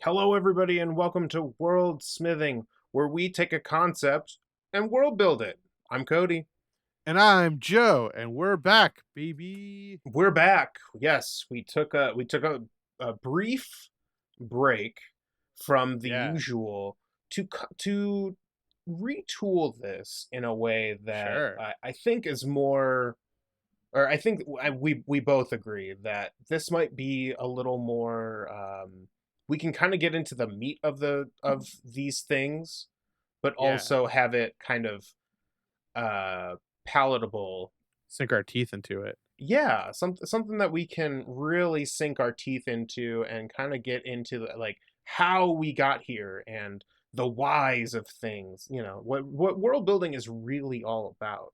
Hello, everybody, and welcome to World Smithing, where we take a concept and world build it. I'm Cody. And I'm Joe, and we're back, baby. We're back. Yes, we took a brief break from the Yeah, usual to retool this in a way that sure. I think is more, or I think we both agree that this might be a little more. We can kind of get into the meat of these things, but Yeah. also have it kind of uh palatable. Sink our teeth into it. Yeah, something that we can really sink our teeth into and kind of get into like how we got here and the whys of things, what world building is really all about.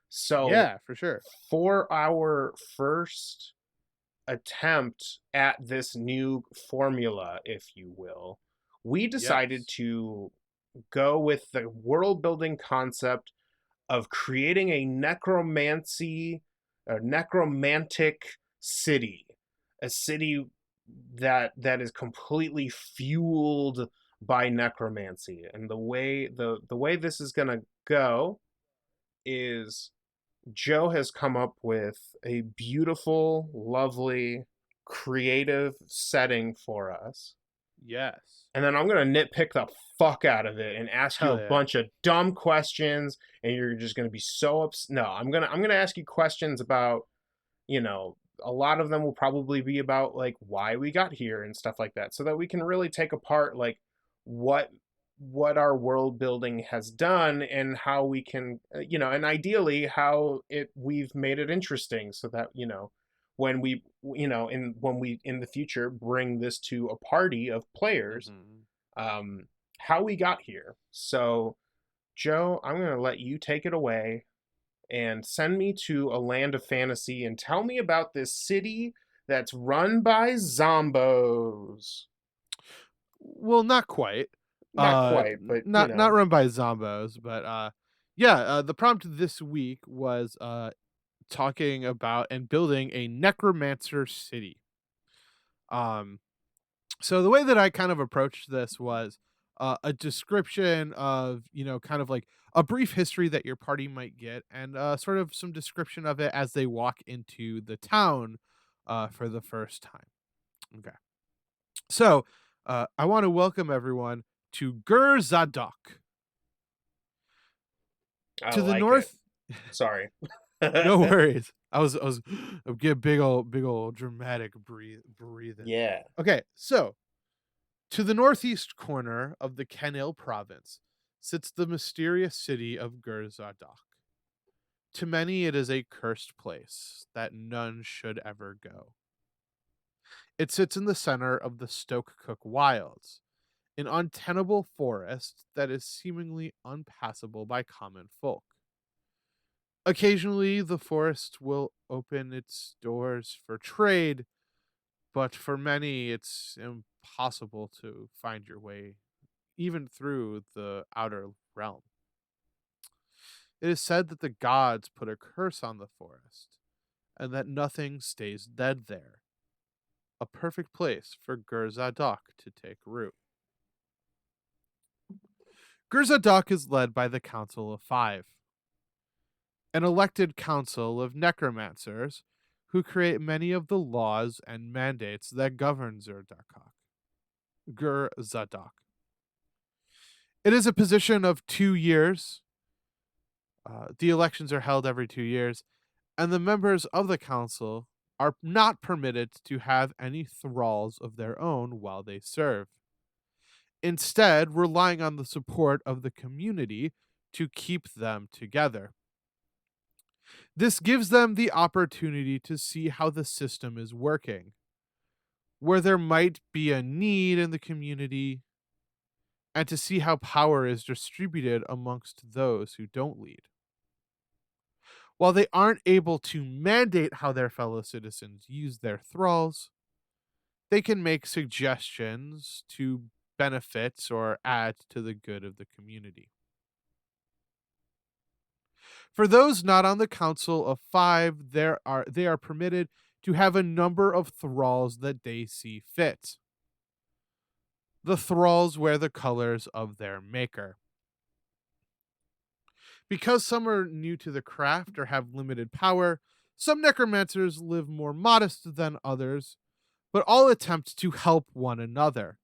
So Yeah, for sure. for our first attempt at this new formula, if you will, we decided Yes. to go with the world building concept of creating a necromancy, a necromantic city, a city that is completely fueled by necromancy. And the way this is gonna go is Joe has come up with a beautiful, lovely, creative setting for us. Yes. And then I'm going to nitpick the fuck out of it and ask you a Hell yeah. bunch of dumb questions and you're just going to be so upset. No, I'm going to ask you questions about, you know, a lot of them will probably be about like why we got here and stuff like that so that we can really take apart like what what our world building has done and how we can and ideally how it we've made it interesting so that when we when we in the future bring this to a party of players, hmm um how we got here. So Joe, I'm going to let you take it away and send me to a land of fantasy and tell me about this city that's run by zombos. Well, not quite. Not quite, but Not run by zombos, but yeah. The prompt this week was talking about and building a necromancer city. Um, so the way that I kind of approached this was a description of, kind of like a brief history that your party might get, and sort of some description of it as they walk into the town for the first time. Okay. So I want to welcome everyone to Gur Zadok. I To the like it. north, Sorry. no worries. I'm getting big old dramatic breathing. Yeah. Okay, so to the northeast corner of the Kenil province sits the mysterious city of Gurzadok. To many, it is a cursed place that none should ever go. It sits in the center of the Stoke Cook Wilds, an untenable forest that is seemingly unpassable by common folk. Occasionally, the forest will open its doors for trade, but for many, it's impossible to find your way even through the outer realm. It is said that the gods put a curse on the forest, and that nothing stays dead there. A perfect place for Gurzadok to take root. Gurzadok is led by the Council of Five, an elected council of necromancers who create many of the laws and mandates that govern Gurzadok. It is a position of 2 years. The elections are held every 2 years, and the members of the council are not permitted to have any thralls of their own while they serve, instead, relying on the support of the community to keep them together. This gives them the opportunity to see how the system is working, where there might be a need in the community, and to see how power is distributed amongst those who don't lead. While they aren't able to mandate how their fellow citizens use their thralls, they can make suggestions to benefits or add to the good of the community. For those not on the Council of Five, they are permitted to have a number of thralls that they see fit. The thralls wear the colors of their maker. Because some are new to the craft or have limited power, some necromancers live more modest than others, but all attempt to help one another.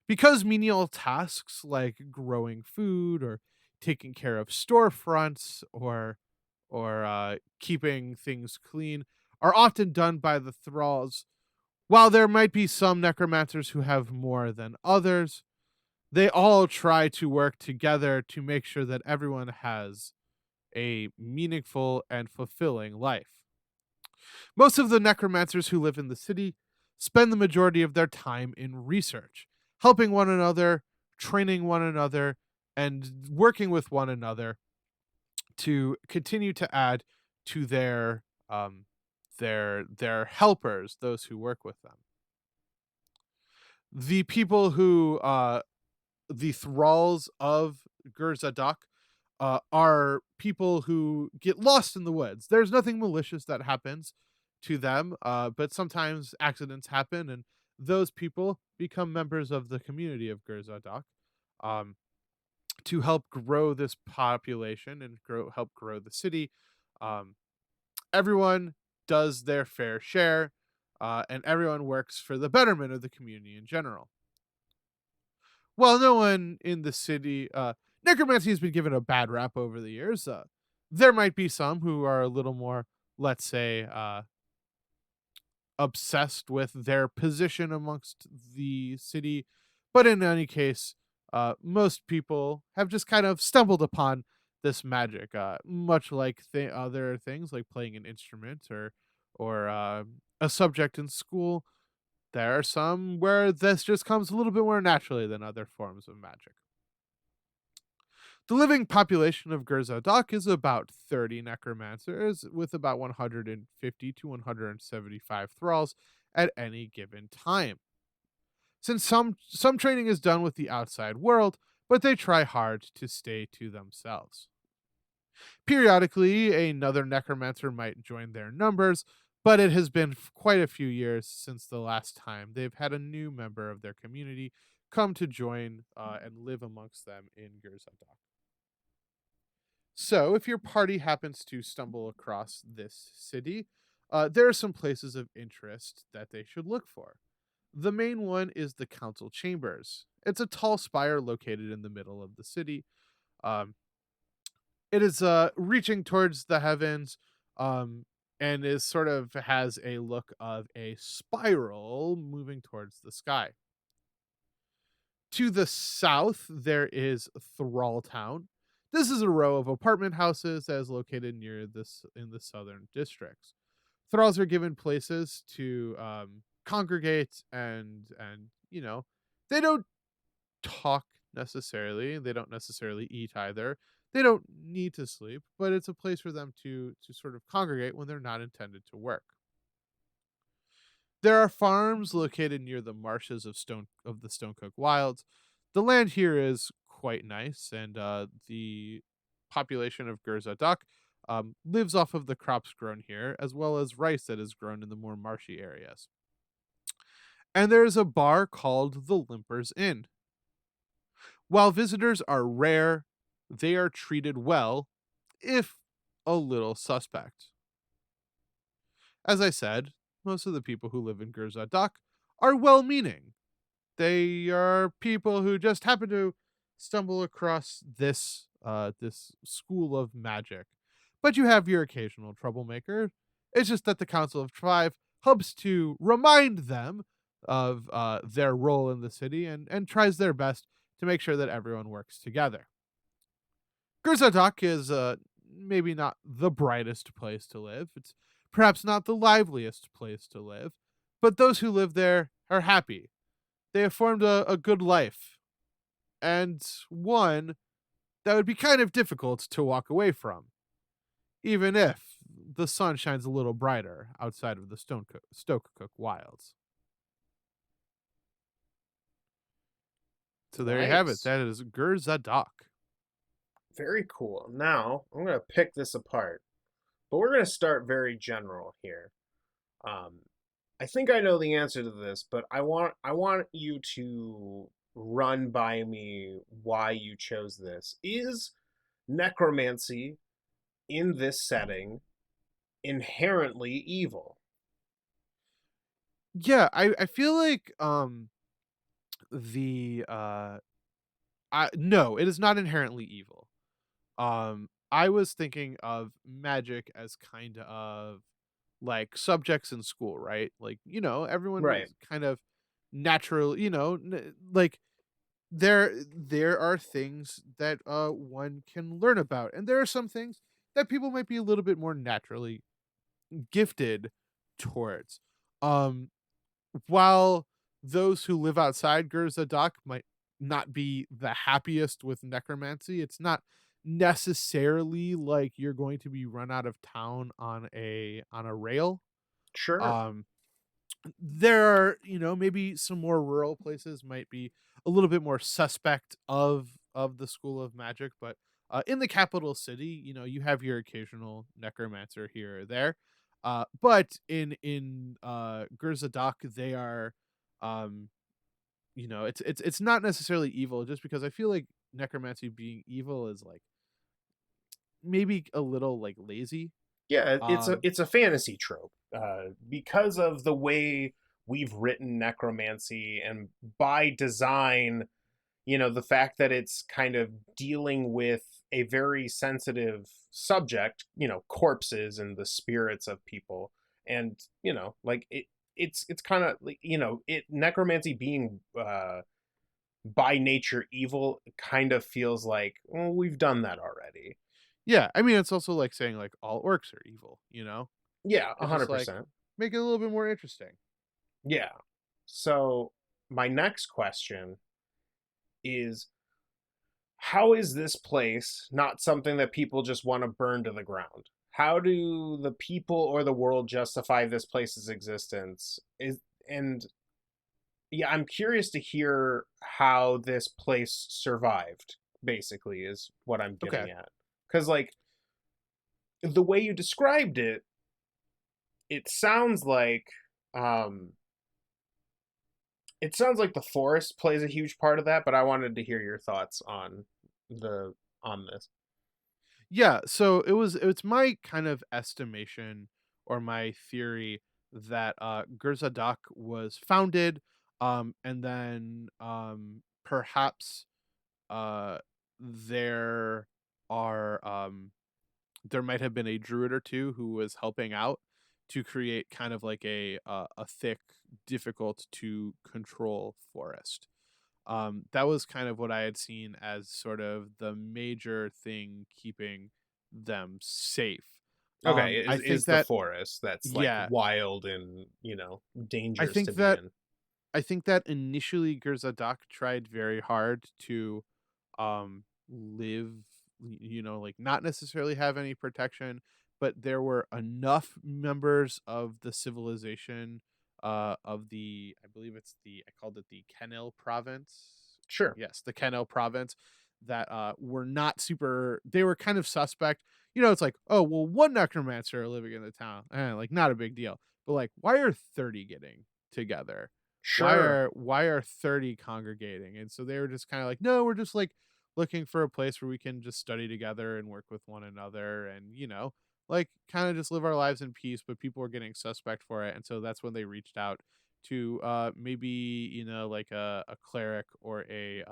Because menial tasks like growing food or taking care of storefronts or keeping things clean are often done by the thralls. While there might be some necromancers who have more than others, they all try to work together to make sure that everyone has a meaningful and fulfilling life. Most of the necromancers who live in the city spend the majority of their time in research, helping one another, training one another, and working with one another to continue to add to their helpers, those who work with them. The people who the thralls of Gurzadok are people who get lost in the woods. There's nothing malicious that happens to them, but sometimes accidents happen, and those people become members of the community of Gurzadok um, to help grow this population and help grow the city. Um, Everyone does their fair share, and everyone works for the betterment of the community in general. While no one in the city, necromancy has been given a bad rap over the years. There might be some who are a little more, let's say, obsessed with their position amongst the city, but in any case, most people have just kind of stumbled upon this magic, much like other things like playing an instrument or a subject in school. There are some where this just comes a little bit more naturally than other forms of magic. The living population of Gurzadok is about 30 necromancers, with about 150 to 175 thralls at any given time. Since some training is done with the outside world, but they try hard to stay to themselves. Periodically, another necromancer might join their numbers, but it has been quite a few years since the last time they've had a new member of their community come to join and live amongst them in Gurzadok. So, if your party happens to stumble across this city, there are some places of interest that they should look for. The main one is the council chambers. It's a tall spire located in the middle of the city. Um, it is reaching towards the heavens, um, and is sort of has a look of a spiral moving towards the sky. To the south, there is Thrall Town. This is a row of apartment houses that is located near this in the southern districts. Thralls are given places to congregate and they don't talk necessarily. They don't necessarily eat either. They don't need to sleep, but it's a place for them to sort of congregate when they're not intended to work. There are farms located near the marshes of the Stonecook Wilds. The land here is quite nice, and the population of Gurzadok lives off of the crops grown here, as well as rice that is grown in the more marshy areas. And there is a bar called the Limper's Inn. While visitors are rare, they are treated well, if a little suspect. As I said, most of the people who live in Gurzadok are well meaning. They are people who just happen to stumble across this school of magic. But you have your occasional troublemaker. It's just that the Council of Five helps to remind them of their role in the city and tries their best to make sure that everyone works together. Gurzadok is maybe not the brightest place to live. It's perhaps not the liveliest place to live, but those who live there are happy. They have formed a good life, and one that would be kind of difficult to walk away from, even if the sun shines a little brighter outside of the Stokecook Wilds. So there you have it. Nice. That is Gurzadok. Very cool. Now, I'm going to pick this apart, but we're going to start very general here. Um, I think I know the answer to this, but I want you to run by me why you chose this. Is necromancy in this setting inherently evil? Yeah, I feel like the no, it is not inherently evil. I was thinking of magic as kind of like subjects in school, right? Like, everyone Right. is kind of natural, like there are things that one can learn about, and there are some things that people might be a little bit more naturally gifted towards. Um while those who live outside Gurza Dock might not be the happiest with necromancy, it's not necessarily like you're going to be run out of town on a rail. Sure. Um there are, maybe some more rural places might be a little bit more suspect of the school of magic, but in the capital city, you have your occasional necromancer here or there. But in Gurzadak, they are, um, it's not necessarily evil, just because I feel like necromancy being evil is like maybe a little like lazy. Yeah, Um, it's a fantasy trope because of the way we've written necromancy, and by design, the fact that it's kind of dealing with a very sensitive subject, corpses and the spirits of people, and like it's kind of like, it necromancy being by nature evil kind of feels like, well, we've done that already. yeah, I mean, it's also like saying like all orcs are evil. Yeah, It's just like 100%. make it a little bit more interesting. Yeah. So my next question is, how is this place not something that people just want to burn to the ground? How do the people or the world justify this place's existence? And yeah, I'm curious to hear how this place survived, basically, is what I'm Okay. getting at. Cuz like the way you described it, it sounds like um it sounds like the forest plays a huge part of that, but I wanted to hear your thoughts the on this. Yeah, so it's my kind of estimation or my theory that Gurzadak was founded, and then perhaps uh there are there might have been a druid or two who was helping out to create kind of like a thick, difficult to control forest. That was kind of what I had seen as sort of the major thing keeping them safe. Okay, I think is the that forest that's like yeah, wild and, I dangerous to think be that in. I think that initially Gurzadak tried very hard to live, like not necessarily have any protection, but there were enough members of the civilization of the, I believe it's the, I called it the Kenel province. Sure. Yes, the Kenel province, that were not super, they were kind of suspect. It's like, oh, well, one necromancer living in the town, like not a big deal. But like, why are 30 getting together? why Sure. are why are 30 congregating? And so they were just kind of like, no, we're just like looking for a place where we can just study together and work with one another, and like kind of just live our lives in peace. But people were getting suspect for it, and so that's when they reached out to maybe like a cleric or a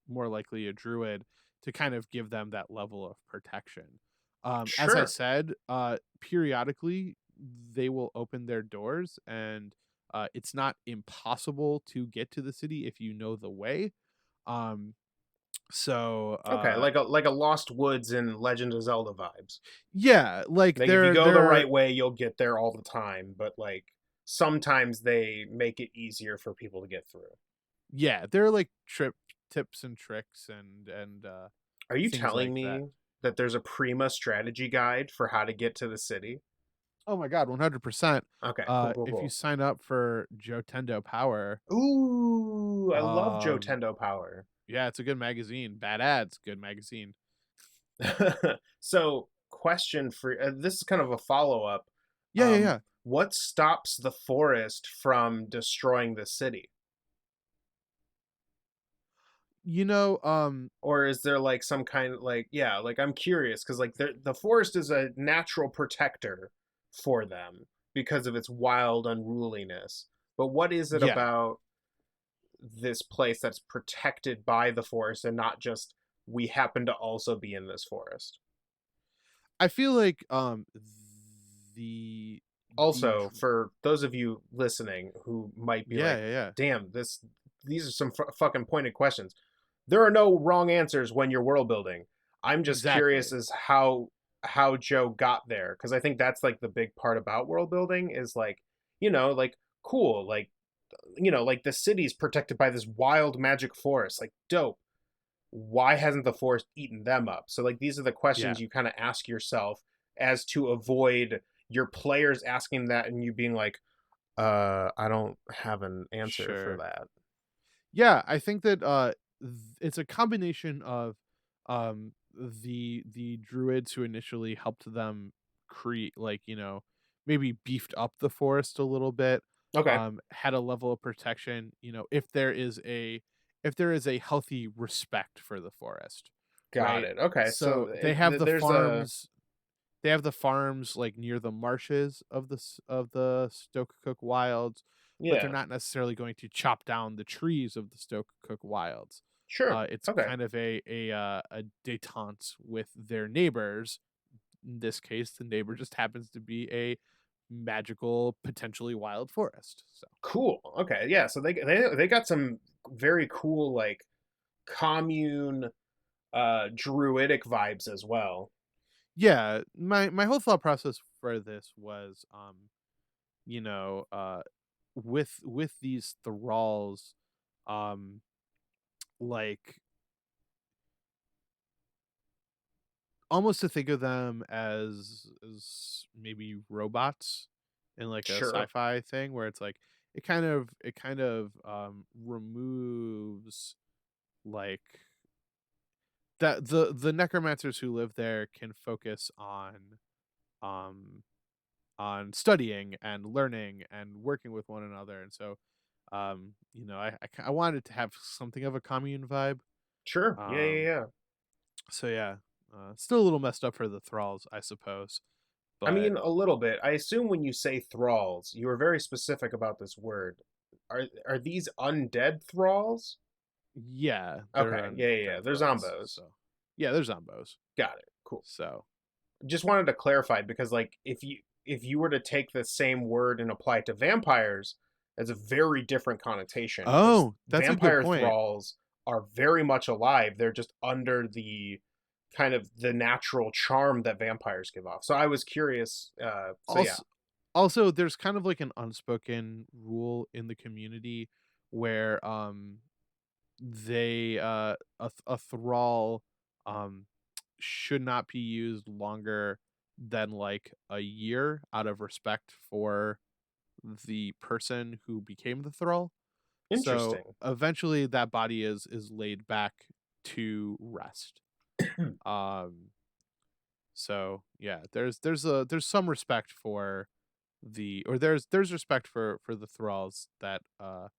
more likely a druid to kind of give them that level of protection. As I Sure. said, periodically they will open their doors, and it's not impossible to get to the city if you know the way. Um, so Okay, like a Lost Woods and Legend of Zelda vibes. yeah, like Like if you go the there are right way, you'll get there all the time, but like sometimes they make it easier for people to get through. yeah, there are like trip tips and tricks and Are you things telling like that. me that there's a Prima strategy guide for how to get to the city? Oh my god, 100%. Okay, cool, cool, If you cool. sign up for Jotendo Power, Ooh, I love um Jotendo Power. yeah, it's a good magazine. Bad ads, good magazine. So, question for this is kind of a follow up. Yeah, yeah, yeah. what stops the forest from destroying the city? You know, Or is there like some kind of like, yeah, like I'm curious because like the forest is a natural protector for them because of its wild unruliness. But what is it yeah, about this place that's protected by the forest and not just we happen to also be in this forest? I feel like the Also, for those of you listening who might be yeah, like, yeah, yeah, "Damn, this these are some fucking pointed questions." There are no wrong answers when you're world building. I'm just curious exactly. as how Joe got there because I think that's like the big part about world building is like, like cool, like like the city's protected by this wild magic forest, like dope. Why hasn't the forest eaten them up? So like these are the Yeah, questions you kind of ask yourself as to avoid your players asking that and you being like, I don't have an answer for sure. that. Yeah, I think that it's a combination of the druids who initially helped them create, like, maybe beefed up the forest a little bit, Okay, had a level of protection, if there is a healthy respect for the forest, got right? it. Okay, so So there's a they have the farms like near the marshes of the Stokecook Wilds, but they're yeah, not necessarily going to chop down the trees of the Stokecook Wilds. sure. It's Okay, kind of a détente with their neighbors. In this case, the neighbor just happens to be a magical, potentially wild forest. So cool. Okay, yeah. So they got some very cool like commune druidic vibes as well. yeah, my whole thought process for this was, you know, uh, with these thralls, um, like almost to think of them as maybe robots in like a Sure. sci-fi thing where it's like it kind of removes like that the necromancers who live there can focus um studying and learning and working with one another, and so I wanted to have something of a commune vibe. Sure. Yeah, yeah, um yeah. so yeah, still a little messed up for the thralls, I suppose, I but mean, a little bit. I assume when you say thralls, you were very specific about this word. Are these undead thralls? yeah, they're Okay. Yeah, yeah, yeah. undead They're thralls. zombos. So yeah, they're zombos. Got it. Cool. So Just wanted to clarify because like if you were to take the same word and apply it to vampires, that's a very different connotation because oh, that's a good vampire point. thralls are very much alive. They're just under the kind of the natural charm that vampires give off. So I was curious. So yeah, Also, also, there's kind of like an unspoken rule in the community where a thrall um should not be used longer than like a year out of respect for the person who became the thrall. So interesting. eventually that body is laid back to rest. Um so yeah, there's some respect for there's respect for the thralls that are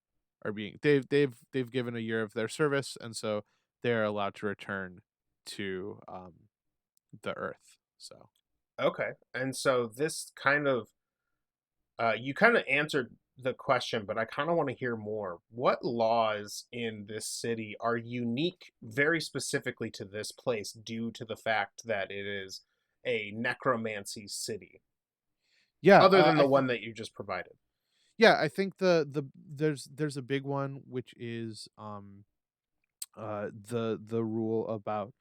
being they've given a year of their service, and so they're allowed to return to the earth. So Okay, and so this kind of you kind of answered the question, but I kind of want to hear more. What laws in this city are unique very specifically to this place due to the fact that it is a necromancy city, yeah, other than I the think one that you just provided? I think there's a big one, which is the rule about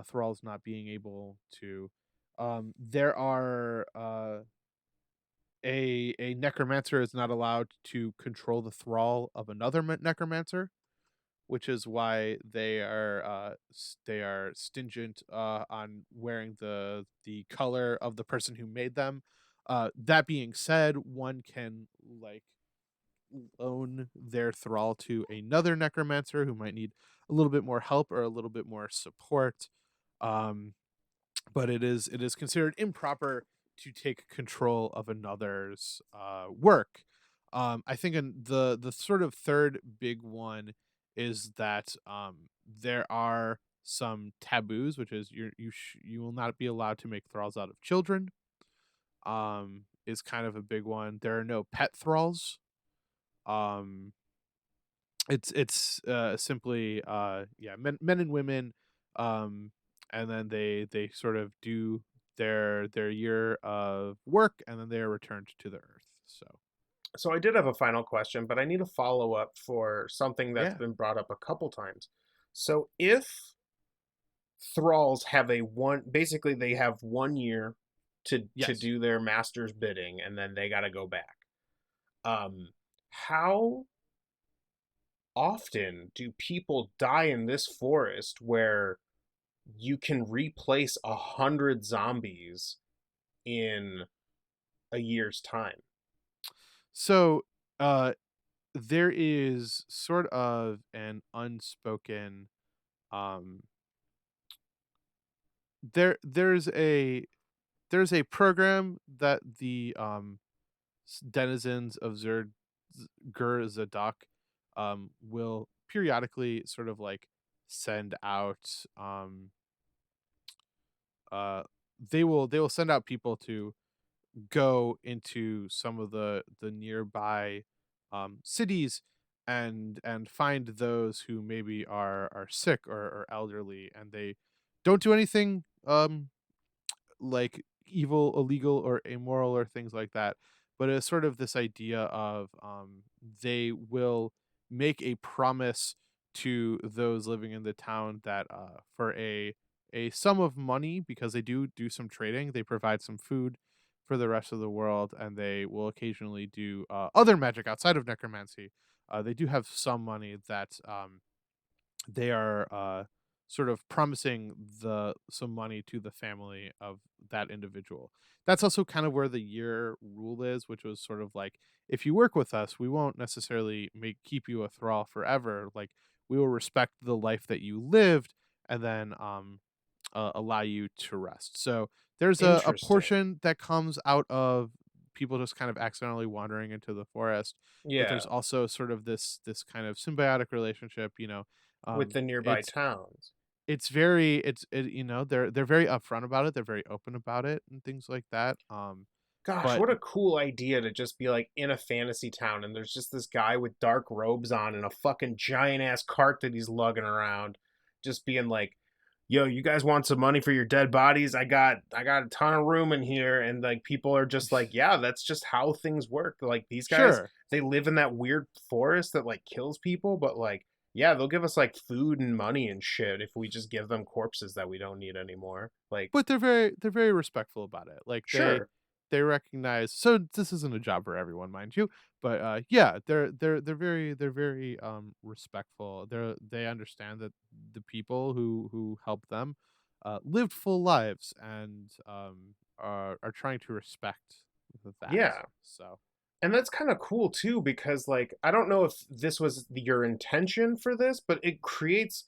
thralls not being able to there are a necromancer is not allowed to control the thrall of another necromancer, which is why they are stingent on wearing the color of the person who made them. That being said, one can like loan their thrall to another necromancer who might need a little bit more help or a little bit more support. Um, but it is considered improper to take control of another's work. I think the sort of third big one is that there are some taboos, which is you will not be allowed to make thralls out of children. Is kind of a big one. There are no pet thralls. Um, it's simply yeah, men and women, um, and then they sort of do their year of work, and then they are returned to the earth. So So I did have a final question, but I need a follow up for something that's yeah, been brought up a couple times. So if thralls have a one, basically they have 1 year to yes. do their master's bidding, and then they got to go back. How often do people die in this forest where you can replace 100 zombies in a year's time? So uh, there is sort of an unspoken um there's a program that the denizens of Gur Zadok will periodically sort of like send out uh they will send out people to go into some of the nearby cities and find those who maybe are sick or elderly, and they don't do anything like evil, illegal, or immoral or things like that. But it's sort of this idea of they will make a promise to those living in the town that for a sum of money, because they do some trading, they provide some food for the rest of the world, and they will occasionally do other magic outside of necromancy. They do have some money that they are sort of promising the some money to the family of that individual. That's also kind of where the year rule is, which was sort of like, if you work with us, we won't necessarily make keep you a thrall forever. Like, we will respect the life that you lived, and then allow you to rest. So there's a Interesting. portion that comes out of people just kind of accidentally wandering into the forest, but Yeah, there's also sort of this kind of symbiotic relationship. with the nearby It's towns. you know, they're very upfront about it. They're very open about it and things like that. Gosh, But what a cool idea to just be like in a fantasy town and there's just this guy with dark robes on and a fucking giant ass cart that he's lugging around, just being like, "Yo, you guys want some money for your dead bodies? I got a ton of room in here." And like people are just like, "Yeah, that's just how things work." Like these guys, sure, they live in that weird forest that like kills people, but like yeah, they'll give us like food and money and shit if we just give them corpses that we don't need anymore. Like, but they're very respectful about it. Like sure. they recognize, so this isn't a job for everyone, mind you, but yeah, they're very respectful. They understand that the people who help them lived full lives, and are trying to respect that. Yeah. So And that's kind of cool too because like I don't know if this was your intention for this, but it creates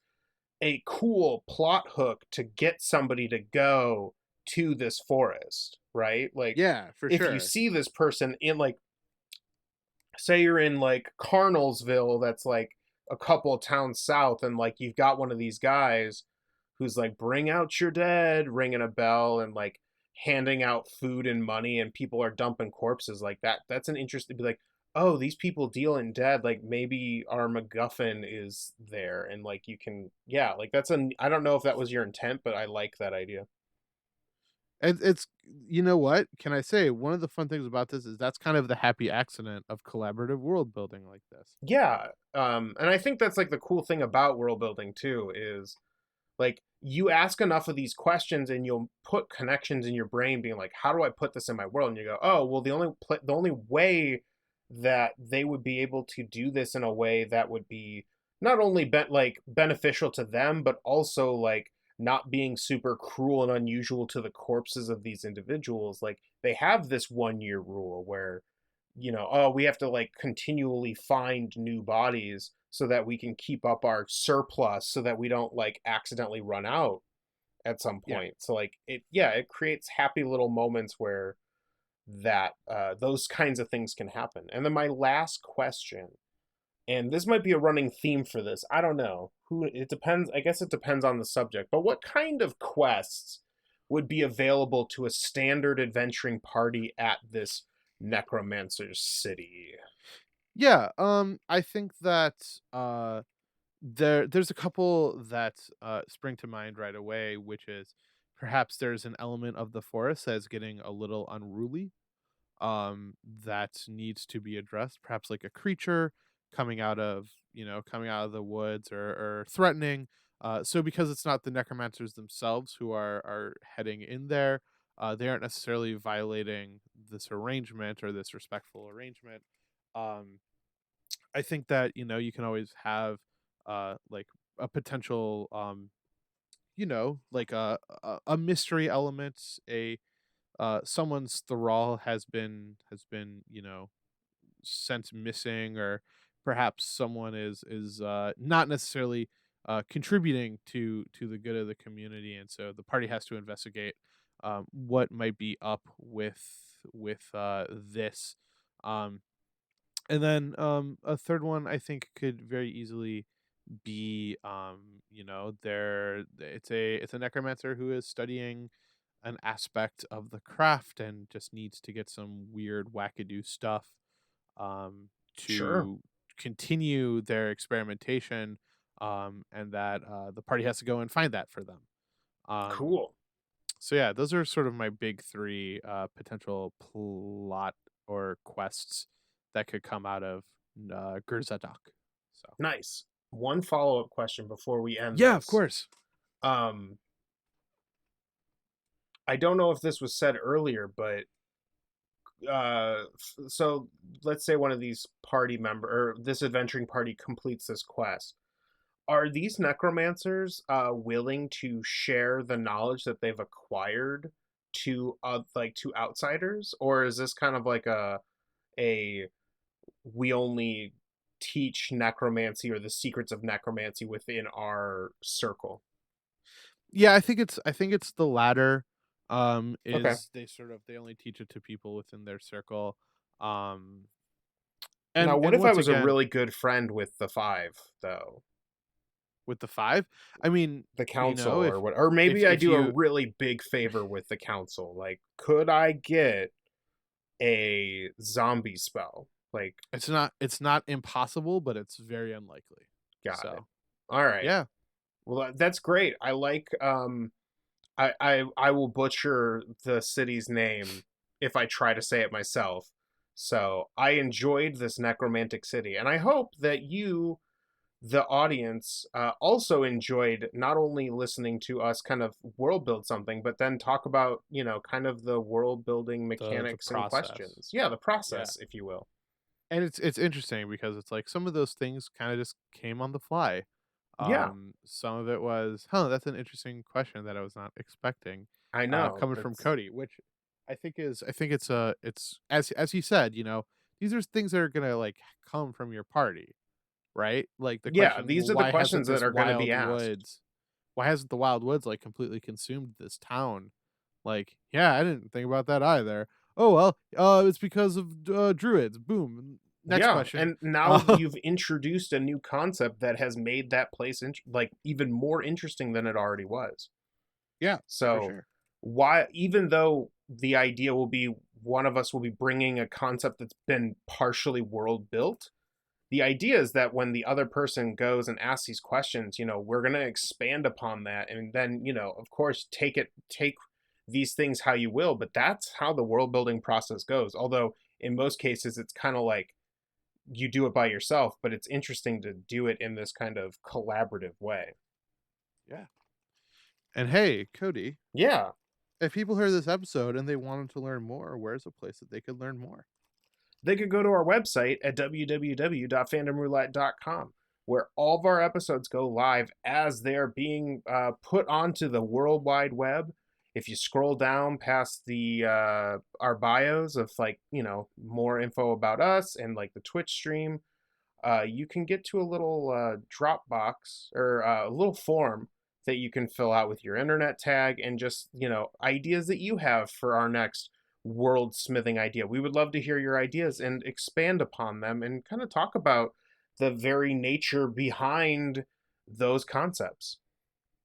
a cool plot hook to get somebody to go to this forest, right? Like yeah, for if you sure. see this person in like say you're in like Carnelsville that's like a couple of towns south and like you've got one of these guys who's like bring out your dead ringing a bell and like handing out food and money and people are dumping corpses like that's an interest to be like, oh, these people deal in dead, like maybe our MacGuffin is there and like you can, yeah, like that's an, I don't know if that was your intent but I like that idea. And it's, you know what? Can I say one of the fun things about this is that's kind of the happy accident of collaborative world building like this. Yeah, and I think that's like the cool thing about world building too is like you ask enough of these questions and you'll put connections in your brain being like, how do I put this in my world? And you go, oh well, the only way that they would be able to do this in a way that would be not only like beneficial to them but also like not being super cruel and unusual to the corpses of these individuals, like they have this 1 year rule where oh, we have to like continually find new bodies so that we can keep up our surplus so that we don't like accidentally run out. at some Yeah. point. So like it creates happy little moments where that those kinds of things can happen. And then my last question, and this might be a running theme for this. I don't know. Who it depends. I guess it depends on the subject. But what kind of quests would be available to a standard adventuring party at this Necromancer's city? Yeah, I think that there's a couple that spring to mind right away, which is perhaps there's an element of the forest that's getting a little unruly, that needs to be addressed. Perhaps like a creature coming out of the woods or threatening. So because it's not the necromancers themselves who are heading in there, they aren't necessarily violating this arrangement or this respectful arrangement. Um, I think that you can always have like a potential like a mystery element, a someone's thrall has been sent missing, or perhaps someone is not necessarily contributing to the good of the community, and so the party has to investigate what might be up with this. um and then a third one I think could very easily be there it's a necromancer who is studying an aspect of the craft and just needs to get some weird wackadoo stuff Sure. to continue their experimentation, and that the party has to go and find that for them. um Cool. so yeah, those are sort of my big three potential plot or quests that could come out of Gerzadok. So Nice. One follow-up question before we end yeah, of this. course. Um, I don't know if this was said earlier, but so let's say one of these party member or this adventuring party completes this quest. Are these necromancers willing to share the knowledge that they've acquired to like to outsiders, or is this kind of like a we only teach necromancy or the secrets of necromancy within our circle? Yeah, I think it's the latter. Okay. Is they only teach it to people within their circle. Um Now, what and if I once was a again, really good friend with the five, though? with the 5, I mean, The council or if what? Or maybe I if do a you really big favor with the council. Like, could I get a zombie spell? Like, it's not impossible, but it's very unlikely. got it. So, All right. yeah. Well, that's great. I like. I will butcher the city's name if I try to say it myself. So I enjoyed this necromantic city, and I hope that you, the audience, also enjoyed not only listening to us kind of world build something, but then talk about kind of the world building The mechanics and process. questions. Yeah, the Yeah. process, if you will. And it's interesting because it's like some of those things kind of just came on the fly. Yeah, Some of it was, huh, that's an interesting question that I was not expecting, I know. coming from That's Cody, which I think it's as he said, these are things that are gonna like come from your party, right? Like the yeah. question, These well, are the questions that are going to be asked. why hasn't the wild woods like completely consumed this town? Like, yeah, I didn't think about that either. Oh well, it's because of druids. Boom. Next Yeah, question. and now Uh, you've introduced a new concept that has made that place like even more interesting than it already was. yeah, for So, sure. why, even though the idea will be one of us will be bringing a concept that's been partially world built, the idea is that when the other person goes and asks these questions, we're going to expand upon that and then, of course, take these things how you will, but that's how the world building process goes. Although in most cases it's kind of like you do it by yourself, but it's interesting to do it in this kind of collaborative way. Yeah. And hey, Cody, Yeah, if people heard this episode and they wanted to learn more, where's a place that they could learn more? they could go to our website at www.fandomroulette.com, where all of our episodes go live as they're being put onto the World Wide Web. If you scroll down past the our bios of like more info about us and like the Twitch stream, you can get to a little Dropbox or a little form that you can fill out with your internet tag, and just, ideas that you have for our next world smithing idea. We would love to hear your ideas and expand upon them and kind of talk about the very nature behind those concepts.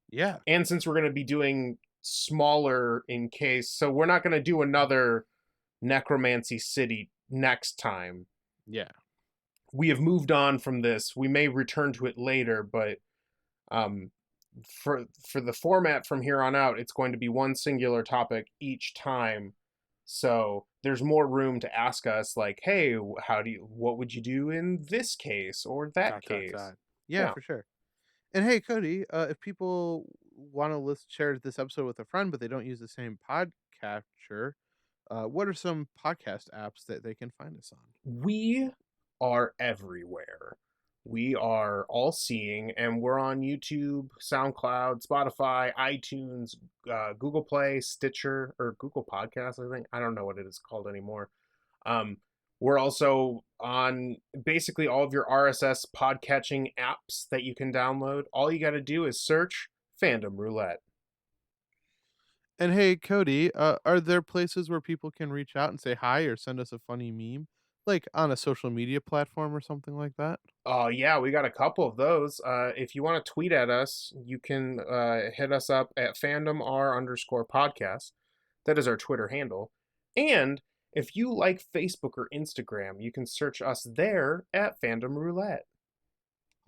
Yeah. And since we're going to be doing smaller in case, so we're not going to do another Necromancy City next time. Yeah. We have moved on from this. We may return to it later, but um, for the format from here on out, it's going to be one singular topic each time. So there's more room to ask us, like, hey, what would you do in this case or that Dot dot case? dot. Yeah, Yeah. for sure. And hey, Cody, if people want to share this episode with a friend, but they don't use the same podcatcher, what are some podcast apps that they can find us on? We are everywhere. We are all seeing, and we're on YouTube, SoundCloud, Spotify, iTunes, Google Play, Stitcher, or Google Podcasts, I think. I don't know what it is called anymore. Um, we're also on basically all of your RSS podcatching apps that you can download. All you got to do is search Fandom Roulette. And hey, Cody, are there places where people can reach out and say hi or send us a funny meme, like on a social media platform or something like that? Oh, yeah, we got a couple of those. If you want to tweet at us, you can hit us up at fandomr_podcast. That is our Twitter handle. And if you like Facebook or Instagram, you can search us there at Fandom Roulette.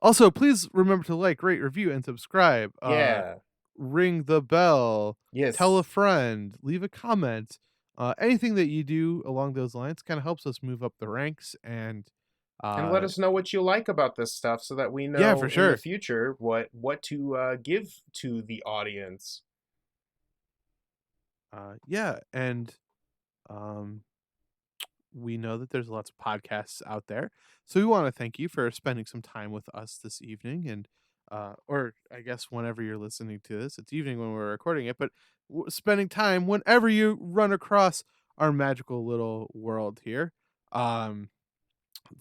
Also, please remember to like, rate, review, and subscribe. Yeah. Ring the bell, tell a Yes. friend, leave a comment. Anything that you do along those lines kind of helps us move up the ranks. And And let uh, us know what you like about this stuff so that we yeah, for know in the sure. future what to give to the audience. Yeah, and um, we know that there's lots of podcasts out there. So we want to thank you for spending some time with us this evening. And, or I guess whenever you're listening to this, it's evening when we're recording it, but spending time whenever you run across our magical little world here. Um,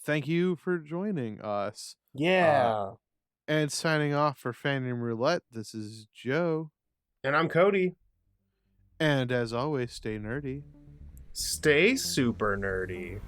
Thank you for joining us. Uh, Yeah. and signing off for Fandom Roulette, this is Joe. And I'm Cody. And as always, stay nerdy. Stay super nerdy.